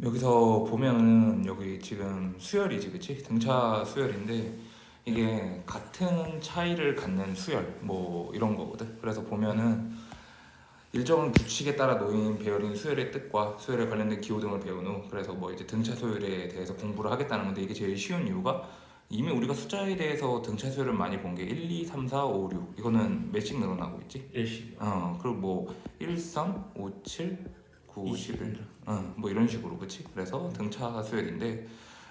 여기서 보면은 여기 지금 수열이지, 그치? 등차 수열인데 이게 같은 차이를 갖는 수열 뭐 이런 거거든. 그래서 보면은 일정한 규칙에 따라 놓인 배열인 수열의 뜻과 수열에 관련된 기호 등을 배운 후 그래서 뭐 이제 등차 수열에 대해서 공부를 하겠다는 건데, 이게 제일 쉬운 이유가 이미 우리가 숫자에 대해서 등차 수열을 많이 본 게 1, 2, 3, 4, 5, 6 이거는 몇씩 늘어나고 있지? 일식 그리고 뭐 1, 3, 5, 7, 9, 11 21. 뭐 이런 식으로, 그치? 그래서 등차 수열인데,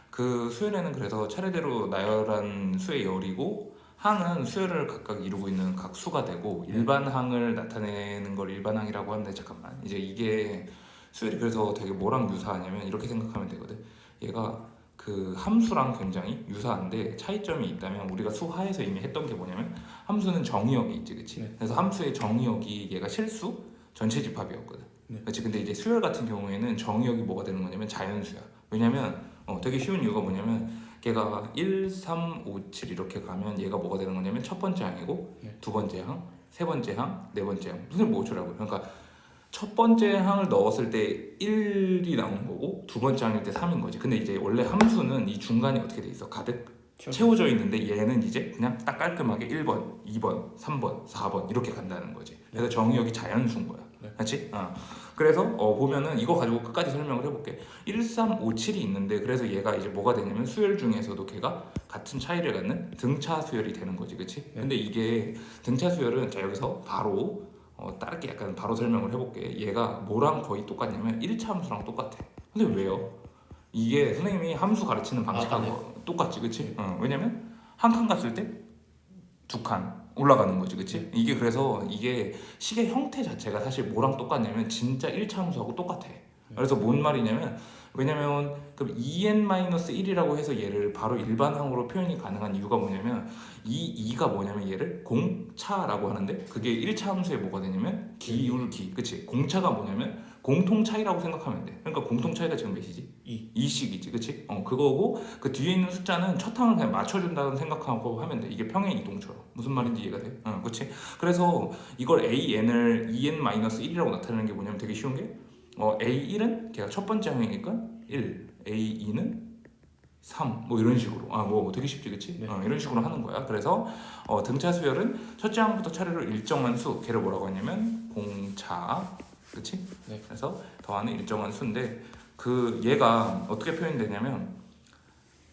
그 수열에는 그래서 차례대로 나열한 수의 열이고 항은 수열을 각각 이루고 있는 각 수가 되고, 일반항을 나타내는 걸 일반항이라고 하는데, 잠깐만, 이제 이게 수열이 그래서 되게 뭐랑 유사하냐면 이렇게 생각하면 되거든. 얘가 그 함수랑 굉장히 유사한데 차이점이 있다면, 우리가 수하에서 이미 했던 게 뭐냐면 함수는 정의역이 있지, 그치? 네. 그래서 함수의 정의역이 얘가 실수 전체 집합이었거든. 네. 그렇지. 근데 이제 수열 같은 경우에는 정의역이 뭐가 되는 거냐면 자연수야. 왜냐면 되게 쉬운 이유가 뭐냐면 걔가 1, 3, 5, 7 이렇게 가면 얘가 뭐가 되는 거냐면 첫 번째 항이고, 네. 두 번째 항, 세 번째 항, 네 번째 항. 무슨 뭐 어쩌라고요. 그러니까 첫 번째 항을 넣었을 때 1이 나오는 거고, 두 번째 항일 때 3인 거지. 근데 이제 원래 함수는 이 중간이 어떻게 돼 있어? 가득 채워져 있는데 얘는 이제 그냥 딱 깔끔하게 1번, 2번, 3번, 4번 이렇게 간다는 거지. 그래서 정의역이 자연수인 거야. 네. 그렇지? 그래서 보면은 이거 가지고 끝까지 설명을 해볼게. 1, 3, 5, 7이 있는데, 그래서 얘가 이제 뭐가 되냐면 수열 중에서도 걔가 같은 차이를 갖는 등차 수열이 되는 거지, 그렇지? 네. 근데 이게 등차 수열은, 자 여기서 바로 다르게 약간 바로 설명을 해볼게. 얘가 뭐랑 거의 똑같냐면 1차 함수랑 똑같아. 근데 왜요? 이게 선생님이 함수 가르치는 방식하고 똑같지, 그치? 왜냐면 한 칸 갔을 때 두 칸 올라가는 거지, 그치? 이게 그래서 이게 식의 형태 자체가 사실 뭐랑 똑같냐면 진짜 1차 함수하고 똑같아. 그래서 뭔 말이냐면, 왜냐면 그럼 2n-1이라고 해서 얘를 바로 일반항으로 표현이 가능한 이유가 뭐냐면, 이 2가 뭐냐면 얘를 공차라고 하는데, 그게 1차 함수에 뭐가 되냐면 기울기, 그치? 공차가 뭐냐면 공통 차이라고 생각하면 돼. 그러니까 공통 차이가 지금 몇이지? 2씩이지, 그치? 그거고 그 뒤에 있는 숫자는 첫 항을 그냥 맞춰준다는 생각하고 하면 돼. 이게 평행 이동처럼. 무슨 말인지 이해가 돼? 그치? 그래서 이걸 an을 2n-1이라고 나타내는 게 뭐냐면 되게 쉬운 게, A1은 걔가 첫 번째 항이니까 1, A2는 3, 뭐 이런 식으로. 뭐 되게 쉽지, 그치? 네. 이런 식으로 하는 거야. 그래서 등차 수열은 첫째 항부터 차례로 일정한 수, 걔를 뭐라고 하냐면 공차, 그치? 네. 그래서 더하는 일정한 수인데, 그 얘가 어떻게 표현되냐면,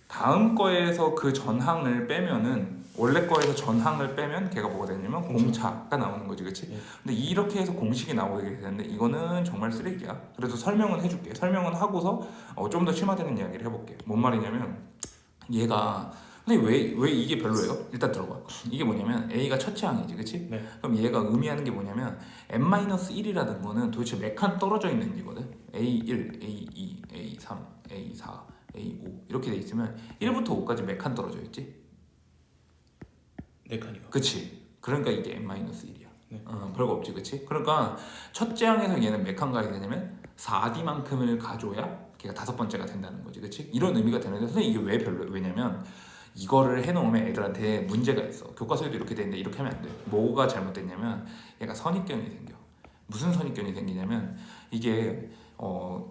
다음 거에서 그 전항을 빼면은, 원래 거에서 전항을 빼면 걔가 뭐가 되냐면 공차가 나오는 거지, 그치? 네. 근데 이렇게 해서 공식이 나오게 되는데 이거는 정말 쓰레기야. 그래서 설명은 해줄게. 설명은 하고서 좀 더 심화되는 이야기를 해볼게. 뭔 말이냐면, 얘가 근데 왜 이게 별로예요? 일단 들어봐. 이게 뭐냐면 A가 첫째 항이지, 그치? 네. 그럼 얘가 의미하는 게 뭐냐면 n-1이라는 거는 도대체 몇 칸 떨어져 있는지거든. A1, A2, A3, A4, A5 이렇게 돼 있으면 1부터 5까지 몇 칸 떨어져 있지? 네 칸이요. 그치? 그러니까 이게 n-1이야. 네. 별거 없지, 그치? 그러니까 첫째 항에서 얘는 몇 칸 가야 되냐면 4D만큼을 가줘야 걔가 다섯 번째가 된다는 거지, 그치? 이런 의미가 되는데, 선생님 이게 왜 별로예요? 왜냐면 이거를 해놓으면 애들한테 문제가 있어. 교과서에도 이렇게 되는데 이렇게 하면 안 돼. 뭐가 잘못됐냐면 얘가 선입견이 생겨. 무슨 선입견이 생기냐면, 이게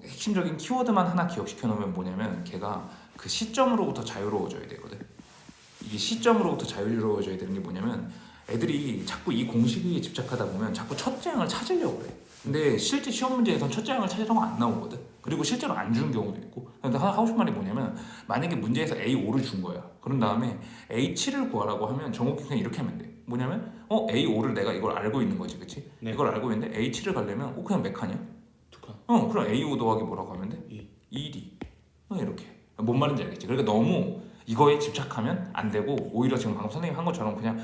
핵심적인 키워드만 하나 기억시켜 놓으면 뭐냐면, 걔가 그 시점으로부터 자유로워져야 되거든. 이게 시점으로부터 자유로워져야 되는 게 뭐냐면, 애들이 자꾸 이 공식에 집착하다 보면 자꾸 첫째 항을 찾으려고 그래. 근데 실제 시험 문제에선 첫째 항을 찾으라고 안 나오거든. 그리고 실제로 안 주는 경우도 있고. 근데 하고 싶은 말이 뭐냐면, 만약에 문제에서 A5를 준 거야. 그런 다음에 A7을 구하라고 하면 정확히 그냥 이렇게 하면 돼. 뭐냐면 A5를 내가 이걸 알고 있는 거지, 그치? 네. 이걸 알고 있는데 A7을 가려면 그냥 몇 칸이야? 두 칸. 그럼 A5 더하기 뭐라고 하면 돼? 2D. 이렇게. 뭔 말인지 알겠지? 그러니까 너무 이거에 집착하면 안 되고, 오히려 지금 방금 선생님 한 것처럼 그냥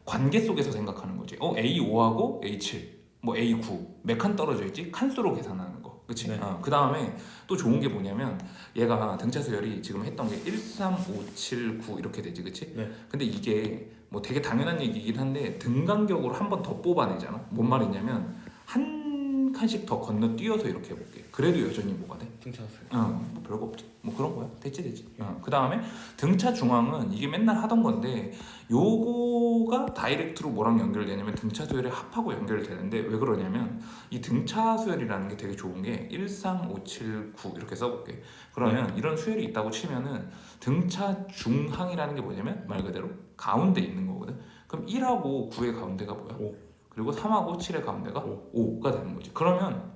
관계 속에서 생각하는 거지. A5하고 A7, 뭐 A9 몇 칸 떨어져 있지? 칸수로 계산하는 거, 그치? 네. 그 다음에 또 좋은 게 뭐냐면, 얘가 등차 수열이 지금 했던 게 1, 3, 5, 7, 9 이렇게 되지, 그치? 네. 근데 이게 뭐 되게 당연한 얘기긴 한데 등간격으로 한 번 더 뽑아내잖아. 뭔 말이냐면 한 칸씩 더 건너뛰어서 이렇게 해볼게. 그래도 여전히 뭐가 돼? 등차 수열. 뭐 별거 없지. 뭐 그런 거야. 됐지. 그 다음에 등차 중앙은 이게 맨날 하던 건데, 요거 요거가 다이렉트로 뭐랑 연결되냐면 등차 수열의 합하고 연결되는데 왜 그러냐면 이 등차 수열이라는 게 되게 좋은 게 1, 3, 5, 7, 9 이렇게 써볼게. 그러면 이런 수열이 있다고 치면은 등차 중항이라는 게 뭐냐면 말 그대로 가운데 있는 거거든. 그럼 1하고 9의 가운데가 뭐야? 5. 그리고 3하고 7의 가운데가 5. 5가 되는 거지. 그러면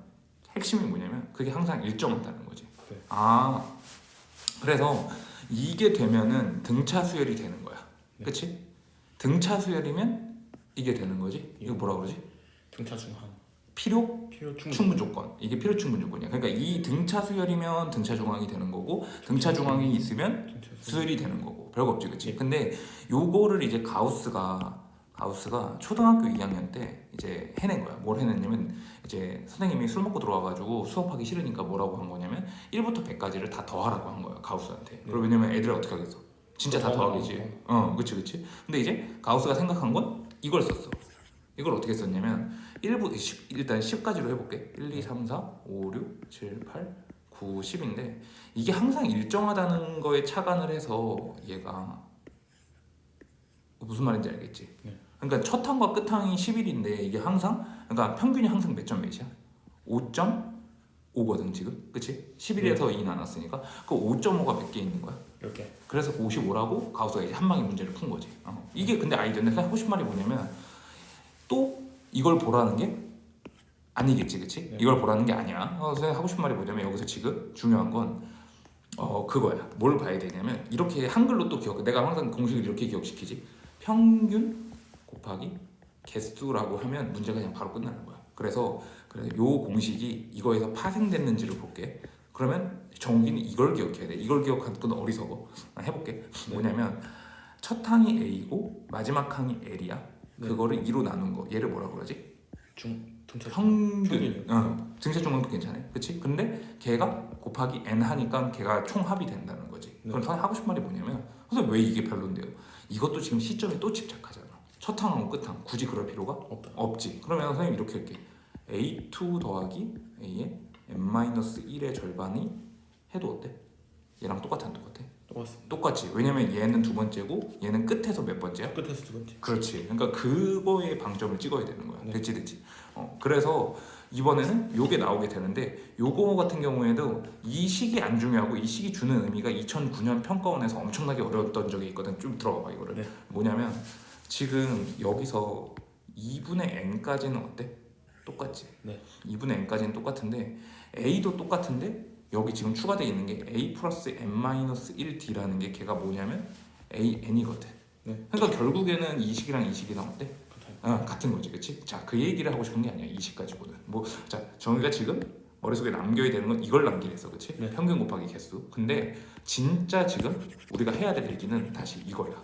핵심이 뭐냐면 그게 항상 일정하다는 거지. 네. 아, 그래서 이게 되면은 등차 수열이 되는 거야. 네. 그치? 등차 수열이면 이게 되는 거지. 이거 뭐라 그러지? 등차 중항. 필요 필요 충분 조건. 이게 필요 충분 조건이야. 그러니까 이 등차 수열이면 등차 중항이 되는 거고 등차 중항이 있으면 등차 수열이 되는 거고. 별거 없지, 그치? 근데 요거를 이제 가우스가 초등학교 2학년 때 이제 해낸 거야. 뭘 해냈냐면 이제 선생님이 술 먹고 들어와가지고 수업하기 싫으니까 뭐라고 한 거냐면 1부터 100까지를 다 더하라고 한 거야, 가우스한테. 그리고 왜냐면 애들이 어떻게 하겠어? 진짜 다 더하겠지. 그치. 근데 이제 가우스가 생각한 건 이걸 썼어. 이걸 어떻게 썼냐면 일단 10까지로 해볼게. 1, 2, 3, 4, 5, 6, 7, 8, 9, 10인데 이게 항상 일정하다는 거에 착안을 해서 얘가 무슨 말인지 알겠지? 네. 그러니까 첫 항과 끝 항이 11인데 이게 항상 그러니까 평균이 항상 몇 점 몇이야? 5.5거든 지금, 그치? 11에서 2 나눴으니까 그 5.5가 몇 개 있는 거야? 이렇게. 그래서 55라고 가우스가 이제 한 방에 문제를 푼 거지. 이게 근데 아이디어인데 하고 싶은 말이 뭐냐면 또 이걸 보라는 게 아니겠지, 그치? 네. 이걸 보라는 게 아니야. 선생님 하고 싶은 말이 뭐냐면 여기서 지금 중요한 건 그거야. 뭘 봐야 되냐면 이렇게 한글로 또 기억. 내가 항상 공식을 이렇게 기억시키지. 평균 곱하기 개수라고 하면 문제가 그냥 바로 끝나는 거야. 그래서 요 공식이 이거에서 파생됐는지를 볼게. 그러면 정욱이는 이걸 기억해야 돼. 이걸 기억하는 건 어리석어. 해볼게. 뭐냐면 첫 항이 A고 마지막 항이 L이야. 그거를 2로 나눈 거. 얘를 뭐라 그러지? 등차 평균. 등차 중앙도 괜찮아. 그치? 근데 걔가 곱하기 n 하니까 걔가 총합이 된다는 거지. 그럼 선생님 하고 싶은 말이 뭐냐면 선생님 왜 이게 별론데요? 이것도 지금 시점에 또 집착하잖아. 첫 항하고 끝 항. 굳이 그럴 필요가 없지. 그러면 선생님 이렇게 할게. A2 더하기 A의 n-1의 절반이 해도 어때? 얘랑 똑같아? 똑같습니다. 똑같지. 왜냐면 얘는 두 번째고 얘는 끝에서 몇 번째야? 끝에서 두 번째. 그렇지. 그러니까 그거에 방점을 찍어야 되는 거야. 네. 됐지. 그래서 이번에는 요게 나오게 되는데 요거 같은 경우에도 이 식이 안 중요하고 이 식이 주는 의미가 2009년 평가원에서 엄청나게 어려웠던 적이 있거든. 좀 들어가 봐 이거를. 네. 뭐냐면 지금 여기서 2분의 n까지는 어때? 똑같지. 네. 2분의 n까지는 똑같은데 a도 똑같은데 여기 지금 추가되어 있는 게 a 플러스 n-1d라는 게 걔가 뭐냐면 an이거든. 네. 그러니까 결국에는 이 식이랑 이 식이랑 어때? 같은 거지, 그치? 자, 그 얘기를 하고 싶은 게 아니야, 이 식 가지고는. 자, 정의가 지금 머릿속에 남겨야 되는 건 이걸 남기랬어, 그치? 네. 평균 곱하기 개수. 근데 진짜 지금 우리가 해야 될 얘기는 다시 이거야.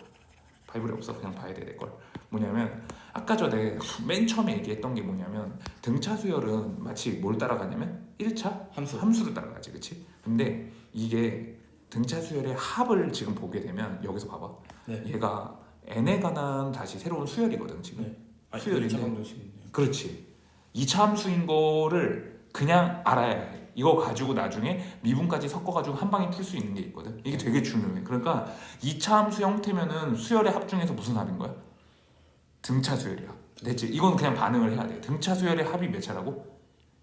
바이블에 없어, 그냥 봐야 돼, 내 걸. 뭐냐면 아까 전에 맨 처음에 얘기했던 게 뭐냐면 등차 수열은 마치 뭘 따라가냐면 1차 함수를 따라가지, 그치? 근데 이게 등차 수열의 합을 지금 보게 되면 여기서 봐봐. 네. 얘가 n에 관한 다시 새로운 수열이거든 지금. 네. 수열인데. 1차 방정식이네요. 그렇지. 2차 함수인 거를 그냥 알아야 해. 이거 가지고 나중에 미분까지 섞어가지고 한 방에 풀 수 있는 게 있거든. 이게 되게 중요해. 그러니까 2차 함수 형태면은 수열의 합 중에서 무슨 합인 거야? 등차 수열이야. 됐지? 이건 그냥 반응을 해야 돼. 등차 수열의 합이 몇 차라고?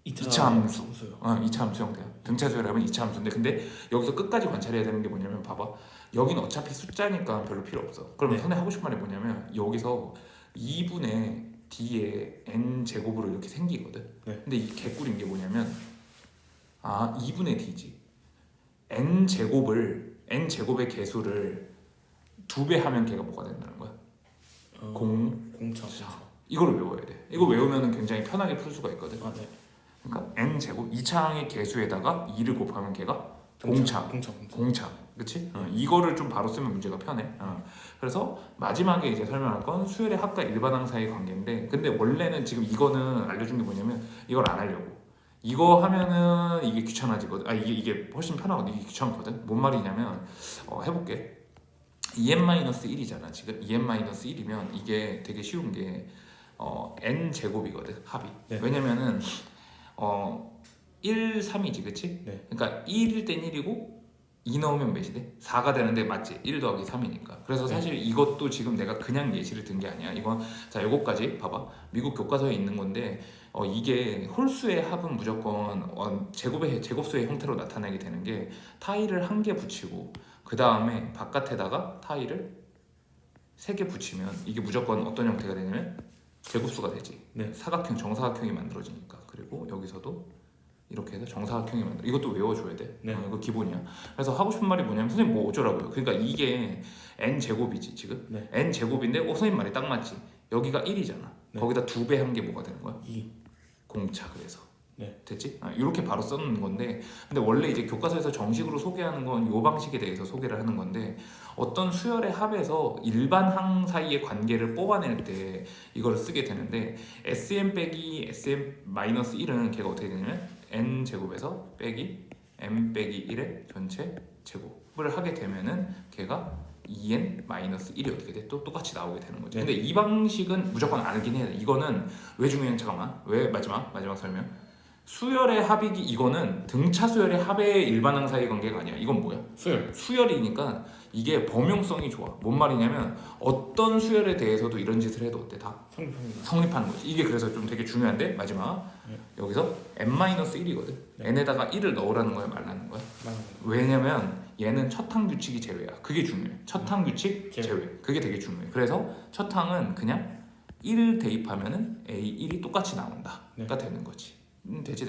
2차 함수. 2차 함수 형태야. 등차 수열을 하면 2차 함수인데 근데 여기서 끝까지 관찰해야 되는 게 뭐냐면 봐봐. 여기는 어차피 숫자니까 별로 필요 없어. 그러면 선생님 하고 싶은 말이 뭐냐면 여기서 2분의 d의 n 제곱으로 이렇게 생기거든. 네. 근데 이 개꿀인 게 뭐냐면 2분의 d지. n 제곱의 개수를 2배 하면 걔가 뭐가 된다는 거야? 공차. 이거를 외워야 돼. 이거 외우면 굉장히 편하게 풀 수가 있거든. 네. 그러니까 n 제곱 2차항의 개수에다가 2를 곱하면 걔가 공차. 그치? 이거를 좀 바로 쓰면 문제가 편해. 그래서 마지막에 이제 설명할 건 수열의 합과 일반항 사이의 관계인데 근데 원래는 지금 이거는 알려준 게 뭐냐면 이걸 안 하려고. 이거 하면은 이게 귀찮아지거든. 이게 훨씬 편하거든. 이게 귀찮거든. 뭔 말이냐면 해볼게. 2n-1이잖아 지금. 2n-1이면 이게 되게 쉬운 게 n 제곱이거든 합이. 네. 왜냐면은 1, 3이지 그치? 네. 그러니까 1일 땐 1이고 2 넣으면 몇이 돼? 4가 되는데 맞지? 1 더하기 3이니까. 그래서 네. 사실 이것도 지금 내가 그냥 예시를 든 게 아니야. 이건 자 요거까지 봐봐. 미국 교과서에 있는 건데 이게 홀수의 합은 무조건 제곱수의 형태로 나타나게 되는 게 타일을 1개 붙이고 그 다음에 바깥에다가 타일을 3개 붙이면 이게 무조건 어떤 형태가 되냐면 제곱수가 되지. 네. 사각형, 정사각형이 만들어지니까. 그리고 여기서도 이렇게 해서 정사각형이 만들어. 이것도 외워줘야 돼. 네. 이거 기본이야. 그래서 하고 싶은 말이 뭐냐면 선생님 뭐 어쩌라고요. 그러니까 이게 n 제곱이지 지금. 네. n 제곱인데 선생님 말이 딱 맞지. 여기가 1이잖아. 네. 거기다 2배 한 게 뭐가 되는 거야? 2. 공차. 그래서 네. 됐지? 이렇게 바로 써놓는 건데 근데 원래 이제 교과서에서 정식으로 소개하는 건 이 방식에 대해서 소개를 하는 건데 어떤 수열의 합에서 일반항 사이의 관계를 뽑아낼 때 이걸 쓰게 되는데 SM 빼기 SM-1은 걔가 어떻게 되냐면 n 제곱에서 빼기 m 빼기 1의 전체 제곱을 하게 되면은 걔가 2n-1이 어떻게 돼? 또 똑같이 나오게 되는 거죠. 네. 근데 이 방식은 무조건 알긴 해야 돼. 이거는 왜 중요한 잠깐만. 왜 마지막 설명. 수열의 합이기 이거는 등차 수열의 합의 일반항 사이 관계가 아니야. 이건 뭐야? 수열. 수열이니까 이게 범용성이 좋아. 뭔 말이냐면 어떤 수열에 대해서도 이런 짓을 해도 어때? 다 성립합니다. 성립하는 거지. 이게 그래서 좀 되게 중요한데 마지막 네. 여기서 n-1이거든. 네. n에다가 1을 넣으라는 거야, 말라는 거야? 왜냐면 얘는 첫 항 규칙이 제외야. 그게 중요해. 첫 항 규칙 제외. 그게 되게 중요해. 그래서 첫 항은 그냥 1 대입하면은 A1이 똑같이 나온다가 네. 되는 거지. 되지.